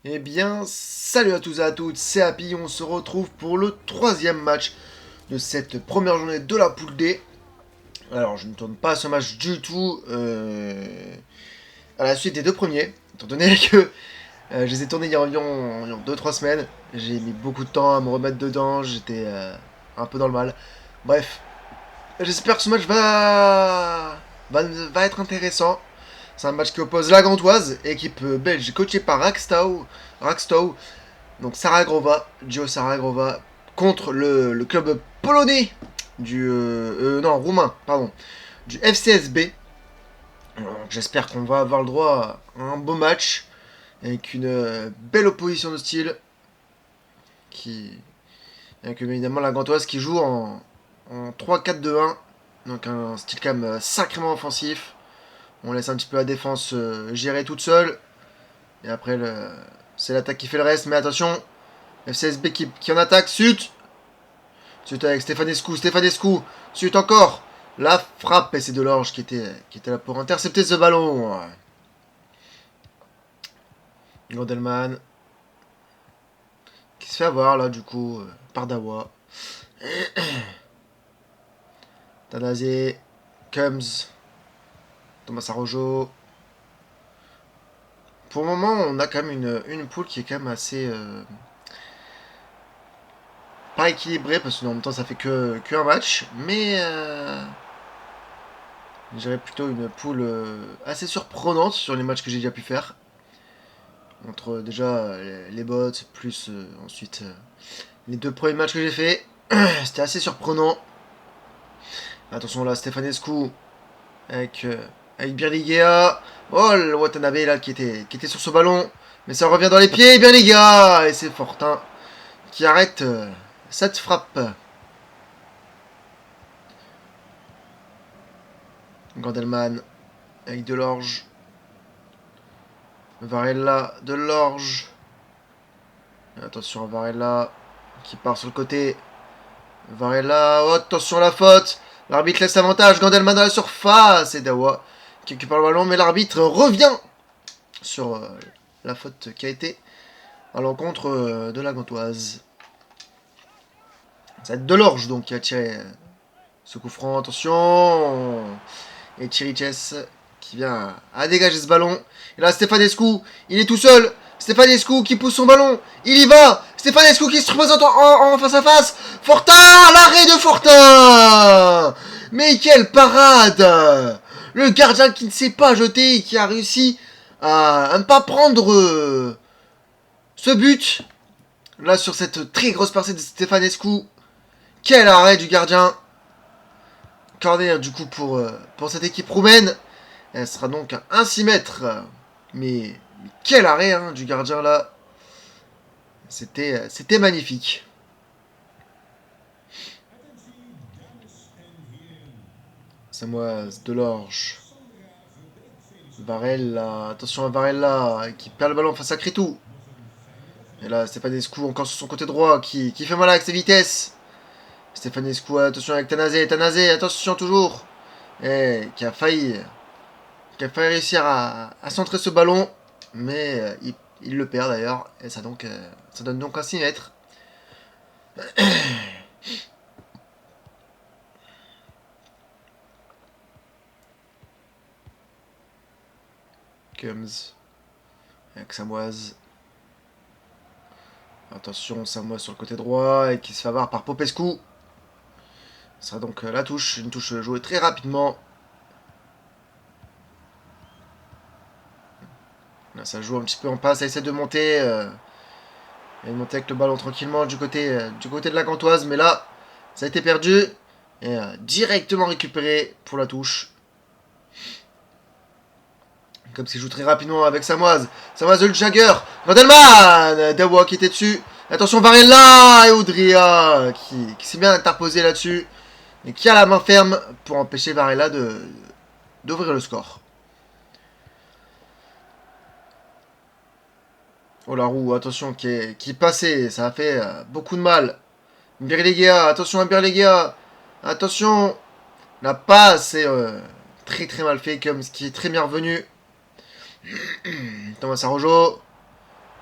Eh bien, salut à tous et à toutes, c'est Happy, on se retrouve pour le troisième match de cette première journée de la poule D. Alors, je ne tourne pas ce match du tout à la suite des deux premiers, étant donné que je les ai tournés il y a environ 2-3 semaines. J'ai mis beaucoup de temps à me remettre dedans, j'étais un peu dans le mal. Bref, j'espère que ce match va être intéressant. C'est un match qui oppose la Gantoise, équipe belge coachée par Rakstow, donc Saragrova, Gio Saragrova, contre le club polonais non, roumain, pardon, du FCSB. J'espère qu'on va avoir le droit à un beau match, avec une belle opposition de style, qui, avec évidemment la Gantoise qui joue en 3-4-2-1, donc un style quand même sacrément offensif. On laisse un petit peu la défense gérer toute seule. Et après, c'est l'attaque qui fait le reste. Mais attention, FCSB qui en attaque. Sut avec Stefanescu. Sut encore. La frappe. Et c'est Delorge qui était là pour intercepter ce ballon. Gondelman qui se fait avoir là du coup par Dawa. Tanazé. Combs. Thomas Arrojo. Pour le moment, on a quand même une poule qui est quand même assez pas équilibrée parce que en même temps ça fait que un match, mais je dirais plutôt une poule assez surprenante sur les matchs que j'ai déjà pu faire. Entre déjà les bots, plus ensuite les deux premiers matchs que j'ai fait. C'était assez surprenant. Attention là, Stefanescu avec, avec Birligea. Oh, le Watanabe là qui était sur ce ballon. Mais ça revient dans les pieds, Birligea. Et c'est Fortin qui arrête cette frappe. Gandelman avec Delorge. Varela, Delorge. Attention à Varela qui part sur le côté. Varela, oh, attention à la faute. L'arbitre laisse l'avantage. Gandelman dans la surface. Et Dawa qui récupère le ballon. Mais l'arbitre revient sur la faute qui a été à l'encontre de la Gantoise. C'est Delorge donc qui a tiré ce coup franc. Attention. Et Chiriches qui vient à dégager ce ballon. Et là, Stefanescu, il est tout seul. Stefanescu qui pousse son ballon. Il y va. Stefanescu qui se représente en face à face. Fortin, l'arrêt de Fortin. Mais quelle parade. Le gardien qui ne s'est pas jeté et qui a réussi à ne pas prendre ce but. Là, sur cette très grosse partie de Stefanescu. Quel arrêt du gardien. Corner du coup pour cette équipe roumaine. Elle sera donc à 1 6 mètres. Mais quel arrêt hein, du gardien là. C'était magnifique. Samoise, Delorge. Varela. Attention à Varela qui perd le ballon face à Crétou. Et là, Stefanescu encore sur son côté droit qui fait mal avec ses vitesses. Stefanescu, attention avec Tanazé. Tanazé, attention toujours. Et qui a failli réussir à centrer ce ballon. Mais il le perd d'ailleurs. Et ça donne donc un 6 mètres. Combs avec Samoise. Attention, Samoise sur le côté droit et qui se fait avoir par Popescu. Ce sera donc la touche, une touche jouée très rapidement. Là, ça joue un petit peu en passe, ça essaie de monter. Et de monter avec le ballon tranquillement du côté de la Gantoise. Mais là, ça a été perdu. Et directement récupéré pour la touche. Comme s'il joue très rapidement avec Samoise. Samoise de Jagger. Vandelman Dawa qui était dessus. Attention Varela et Audria qui s'est bien interposé là-dessus. Et qui a la main ferme pour empêcher Varela d'ouvrir le score. Oh la roue, attention, qui passait. Ça a fait beaucoup de mal. Birligea, attention à Birligea. Attention. La passe est très très mal fait comme ce qui est très bien revenu. Thomas Arrojo.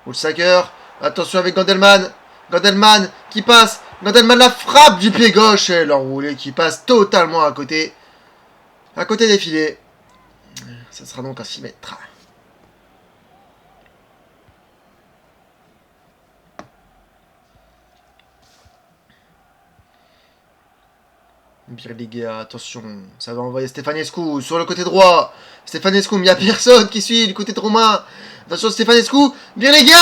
Woodsacker. Attention avec Gandelman. Gandelman qui passe. Gandelman la frappe du pied gauche. Et l'enroulé qui passe totalement à côté. À côté des filets. Ça sera donc à 6 mètres. Birliga, attention, ça va envoyer Stefanescu sur le côté droit. Stefanescu, mais il n'y a personne qui suit du côté de Romain. Attention, Stefanescu, Birliga.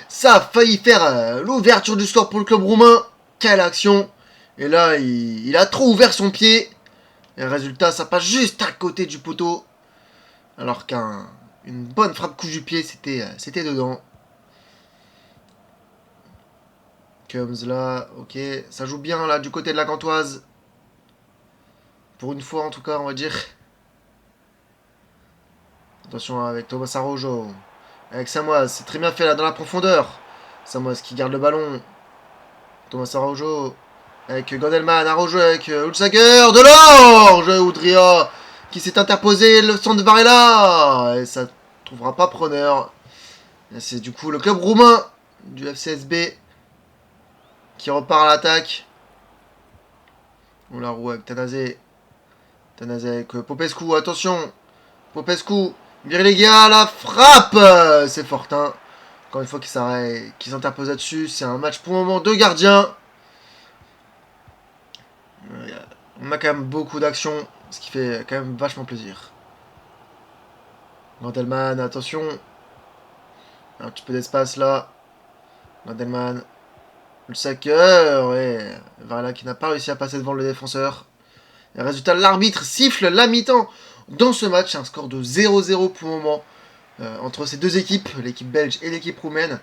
Ça a failli faire l'ouverture du score pour le club roumain. Quelle action. Et là, il a trop ouvert son pied. Et le résultat, ça passe juste à côté du poteau. Alors qu'une bonne frappe coup du pied, c'était dedans. Comes là, ok, ça joue bien là du côté de la Gantoise. Pour une fois en tout cas, on va dire. Attention avec Thomas Araujo. Avec Samoise, c'est très bien fait là dans la profondeur. Samoise qui garde le ballon. Thomas Araujo. Avec Gandelman, Araujo avec Ulsager. De l'orge Oudria qui s'est interposé, le centre de Varela. Et ça ne trouvera pas preneur. C'est du coup le club roumain du FCSB qui repart à l'attaque. On la roue avec Tanazé. Tanazé avec Popescu. Attention. Popescu. Birliga, la frappe. C'est Fortin. Encore une fois qu'il s'interpose là-dessus. C'est un match pour le moment de gardiens. On a quand même beaucoup d'actions. Ce qui fait quand même vachement plaisir. Gandelman, attention. Un petit peu d'espace là. Gandelman. Le saqueur et Varela qui n'a pas réussi à passer devant le défenseur. Et résultat, l'arbitre siffle la mi-temps dans ce match. Un score de 0-0 pour le moment entre ces deux équipes, l'équipe belge et l'équipe roumaine.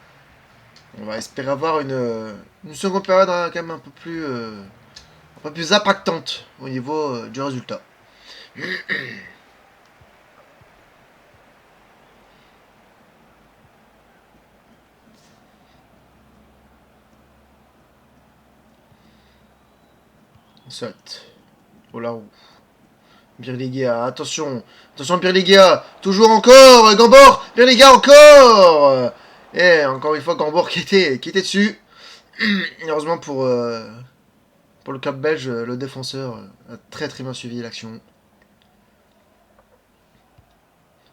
On va espérer avoir une seconde période quand même un peu plus impactante au niveau du résultat. Saute. Oh la roue. Birliga, attention. Attention Birliga. Toujours encore. Gambor. Birliga encore. Et encore une fois Gambor qui était dessus. Heureusement pour le club belge, le défenseur a très bien suivi l'action.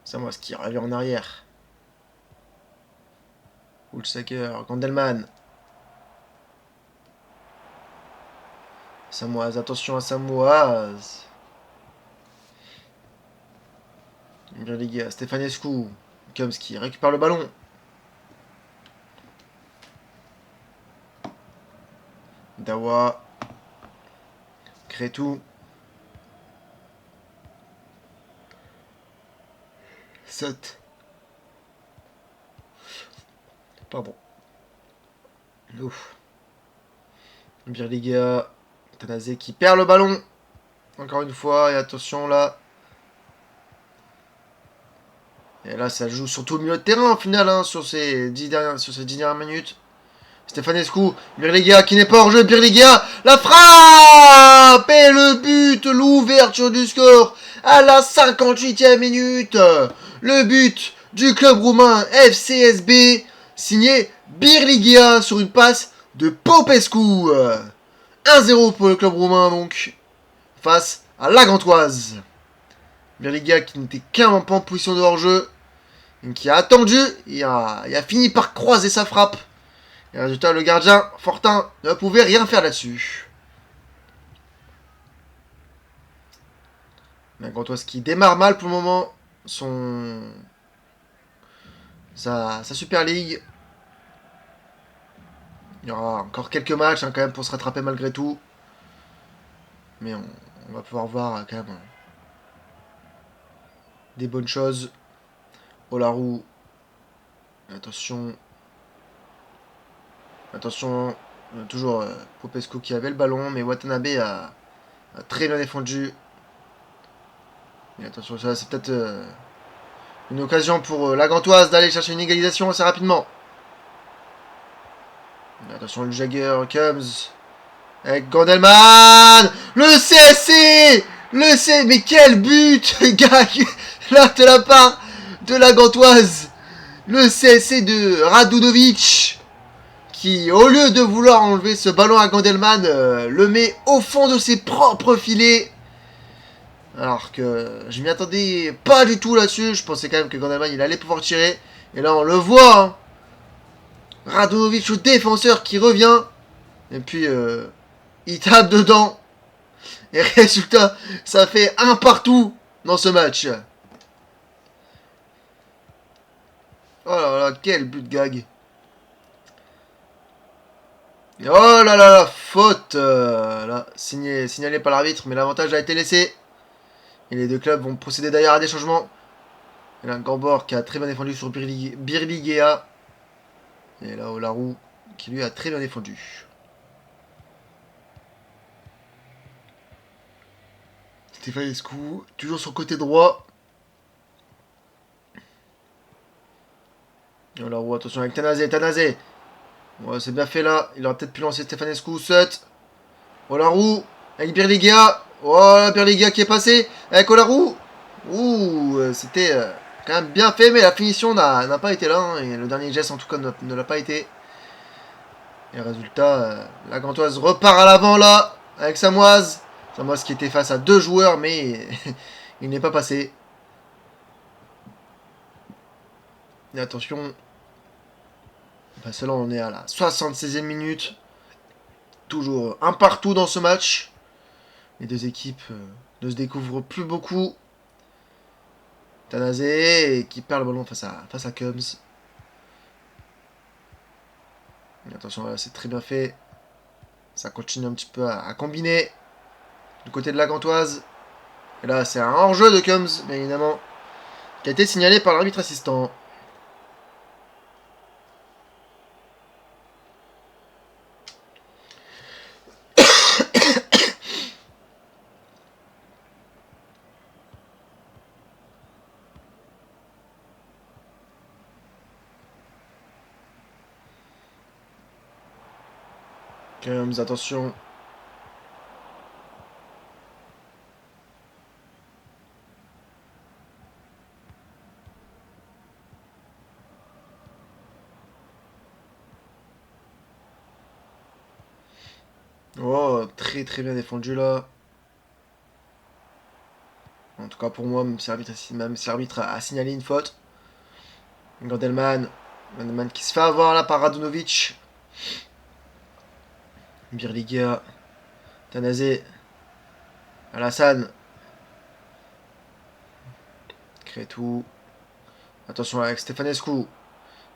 C'est moi ce qui revient en arrière. Ulsaker, Gandelman. Samoise, attention à Samoise. Birliga, Stefanescu. Comes qui récupère le ballon. Dawa. Crétou. Saute. Pardon. Ouf. Birliga. Tanazé qui perd le ballon. Encore une fois. Et attention là. Et là, ça joue surtout au milieu de terrain au final, hein, sur ces 10 dernières minutes. Stefanescu, Birliga qui n'est pas hors jeu, Birliga, la frappe et le but, l'ouverture du score à la 58e minute. Le but du club roumain FCSB, signé Birliga sur une passe de Popescu. 1-0 pour le club roumain donc, face à la Gantoise. Birliga qui n'était clairement pas en position de hors-jeu, qui a attendu, il a fini par croiser sa frappe. Et résultat, le gardien, Fortin, ne pouvait rien faire là-dessus. La Gantoise qui démarre mal pour le moment sa Super League. Il y aura encore quelques matchs quand même pour se rattraper malgré tout. Mais on va pouvoir voir quand même des bonnes choses. Olaru. Attention. Attention. Toujours Popescu qui avait le ballon. Mais Watanabe a très bien défendu. Et attention, ça c'est peut-être une occasion pour la Gantoise d'aller chercher une égalisation assez rapidement. Et attention, le Jagger comes. Avec Gandelman. Le CSC. Mais quel but, gars. Là, de la part de la Gantoise, Le CSC de Radunovic qui, au lieu de vouloir enlever ce ballon à Gandelman, le met au fond de ses propres filets. Alors que je m'y attendais pas du tout là-dessus. Je pensais quand même que Gandelman il allait pouvoir tirer. Et là on le voit. Hein. Radunovic, le défenseur qui revient. Et puis il tape dedans. Et résultat, ça fait un partout dans ce match. Oh là là, quel but de gag. Oh là là là, faute là, signalé par l'arbitre, mais l'avantage a été laissé. Et les deux clubs vont procéder d'ailleurs à des changements. Et là, Gambor qui a très bien défendu sur Birligea. Et là, Olarou qui lui a très bien défendu. Stefanescu, toujours sur le côté droit. Olarou, attention avec Tanazé. Ouais, c'est bien fait là. Il aurait peut-être pu lancer Stefanescu. Sut. Olarou avec Birligea. Oh, Birligea qui est passé avec Olarou. Ouh, c'était quand même bien fait, mais la finition n'a pas été là. Hein, et le dernier geste, en tout cas, ne l'a pas été. Et résultat, la Gantoise repart à l'avant là, avec Samoise. Samoise qui était face à deux joueurs, mais il n'est pas passé. Et attention. Parce que là, on est à la 76e minute. Toujours un partout dans ce match. Les deux équipes ne se découvrent plus beaucoup. Tanazé qui perd le ballon face à Cums. Et attention, là, c'est très bien fait. Ça continue un petit peu à combiner. Du côté de la Gantoise. Et là, c'est un hors-jeu de Cums, bien évidemment. Qui a été signalé par l'arbitre assistant. Cums, attention. Oh, très très bien défendu là. En tout cas pour moi, même si l'arbitre a signalé une faute. Gandelman qui se fait avoir là par Radunovic. Birligea. Tanazé. Alassane. Crétou. Attention avec Stefanescu.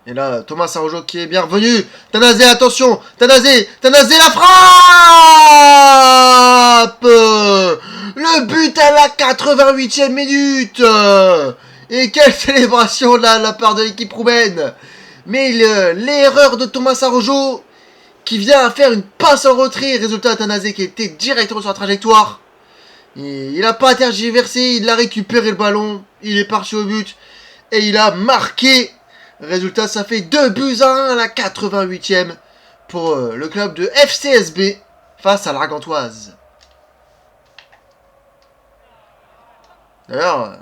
Et là, Thomas Araujo qui est bien revenu. Tanazé, attention. Tanazé la frappe. Le but à la 88e minute. Et quelle célébration là, de la part de l'équipe roumaine. Mais l'erreur de Thomas Araujo qui vient faire une passe en retrait. Résultat, Tanazé qui était directement sur la trajectoire. Et il n'a pas tergiversé, il a récupéré le ballon. Il est parti au but. Et il a marqué. Résultat, ça fait 2-1 à la 88e pour le club de FCSB face à l'Argantoise. D'ailleurs,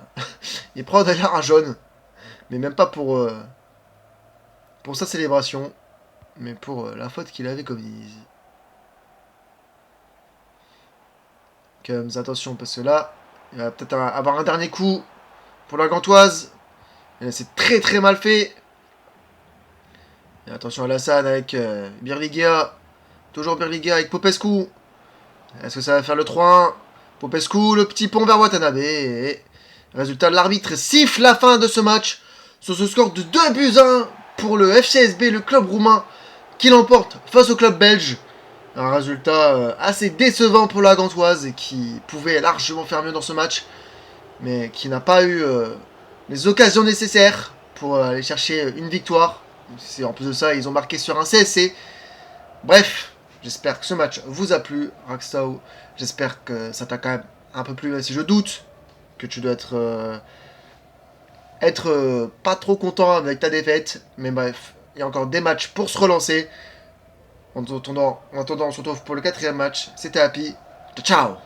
il prend d'ailleurs un jaune. Mais même pas pour sa célébration. Mais pour la faute qu'il avait commise. Comme attention, parce que là, il va peut-être avoir un dernier coup pour l'Argantoise. Et là, c'est très très mal fait. Et attention à Alassane avec Birligea. Toujours Birligea avec Popescu. Est-ce que ça va faire le 3-1? Popescu, le petit pont vers Watanabe. Et résultat, l'arbitre siffle la fin de ce match. Sur ce score de 2-1 pour le FCSB, le club roumain, qui l'emporte face au club belge. Un résultat assez décevant pour la Gantoise et qui pouvait largement faire mieux dans ce match. Mais qui n'a pas eu les occasions nécessaires pour aller chercher une victoire. En plus de ça, ils ont marqué sur un CSC. Bref, j'espère que ce match vous a plu, Rackstau. J'espère que ça t'a quand même un peu plu, même si je doute que tu dois être pas trop content avec ta défaite. Mais bref, il y a encore des matchs pour se relancer. En attendant, on se retrouve pour le 4e match. C'était Happy. Ciao.